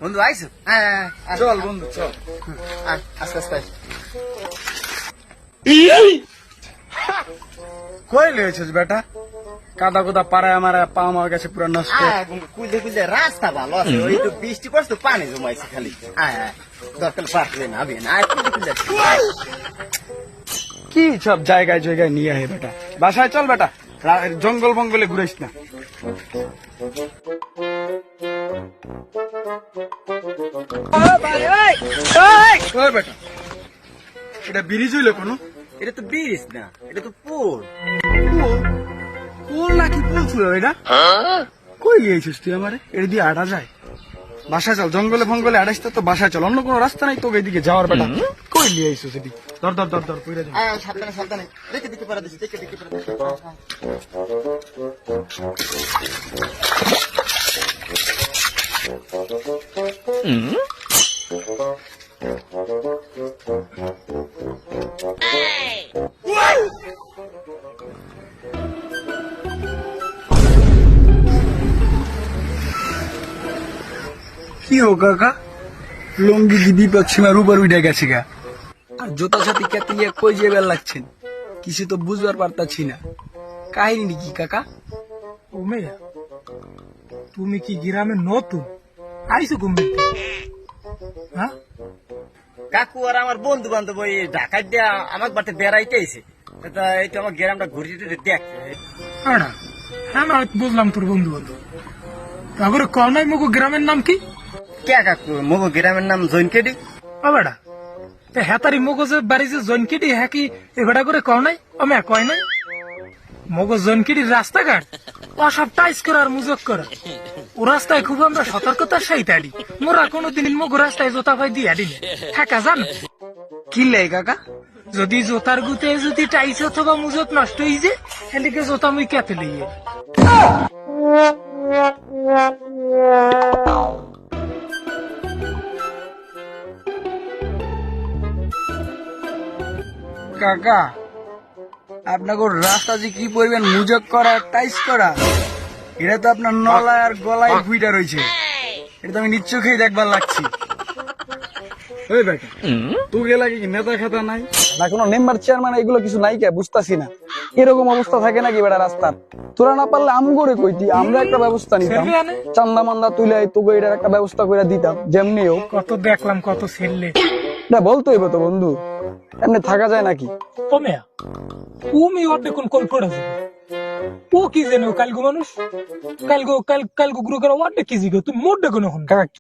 বন্ধু আইসো? চল বন্ধু চল। আস্তে আস্তে আয়। কই লয়েছিস বেটা? কাদা কোদা পাড়ায় আমার পা আমার কাছে পুরো নষ্ট। বন্ধু কুইলে কুইলে রাস্তা ভালো আছে, ওই একটু বৃষ্টি পড়ছে তো পানি জমাইছে খালি। দরকার পারবে না আবি না, কুইলে কুইলে কি সব জায়গায় জায়গায় নিয়ে আহে বেটা। বাসায় চল বেটা, জঙ্গল বঙ্গলে ঘুরাইস না। ওই বেটা, এটা ব্রিজ হইলো কোনো? এটা তো ব্রিজ না, এটা তো পুল। পুল নাকি পুল ছিল এটা? কই গিয়েছিস তুই আমারে? এটা দিয়ে আটা যায়? বাসায় চল, জঙ্গলে ফঙ্গলে আড়াইস তো বাসায় চল, অন্য কোনো রাস্তা নাই তোকে এদিকে যাওয়ার বেটা। কই নিয়ে আইসো সেদিক? ধর ধর ধর ধর কইরা যা। সাবধানে সাবধানে, দেখে দেখে পড়া দিছি, দেখে দেখে পড়া দিছি। কি হো কাকা, লঙ্গি কি বিপদ সীমার উপর উঠে গেছে গা। আর জোতা সাথী কেতে গিয়ে কই যাবার লাগছেন, কিছু তো বুঝবার পারতাছি না। কাহিনী কি কাকা? ও মেয়া, তুমি কি গ্রামে নতুন আইসো ঘুমতে? হ্যাঁ, কাকু আর আমার বন্ধু বান্ধব ওই ঢাকা দিয়া আমার বাড়িতে বেড়াইতে আইছে, তা এই তো আমার গ্রামটা ঘুরে টুরে দেখতে। হ্যাঁ হ্যাঁ না, বুঝলাম তোর বন্ধু বান্ধব। তারপরে কল নাই মুগো গ্রামের নাম কি? কে কাকু? মগো গ্রামের নাম জৈনকেডি। ও বেড়া, হেতারি মগো যে বাড়ি যে জনকিটি হ্যাঁ কি এবেড়া করে কল নাই? ও মেয়া কয় নাই মগো জনকিটির রাস্তাঘাট ও সব টাইস করা আর মুজক করা। ও রাস্তায় খুব আমরা সতর্কতার সাথে আডি, মোরা কোনোদিন মগো রাস্তায় জোতা পাই দিয়ে আডি না। হ্যাঁ জান কি লাই কাকা? যদি জোতার গুতে যদি টাইস অথবা মুজত নষ্ট হয়ে যায়, এদিকে জোতা মুই কেতে লইয়ে। কাকা আপনাকে রাস্তা যে কি পরিমাণ মুজক করা টাইস করা, এটা তো আপনার নলায় আর গলায় ভুইটা রয়েছে। এটা তো আমি নিজ চোখেই দেখবার লাগছি। ওই বেটা, তুই গেলা কি নেতা খাতা নাই না কোনো মেম্বার চেয়ারম্যান এগুলো কিছু নাই কে? বুঝতাছি না এরকম অবস্থা থাকে নাকি বেটা রাস্তার? তোরা না পারলে আম করে কইতি, আমরা একটা ব্যবস্থা নিতাম, চান্দা মান্দা তুলে তোকে এটার একটা ব্যবস্থা করে দিতাম। যেমনি হোক কত দেখলাম কত ছেলে, এটা বলতে হইব তো বন্ধু, এমনি থাকা যায় নাকি? ও মেয়া তুমি ওর দেখুন কল করে যাবে। ও কি জানো কালগো মানুষ, কালগো গুরু করা ওয়ার্ডে কি জিগো তুমি মোট দেখুন এখন। কাকা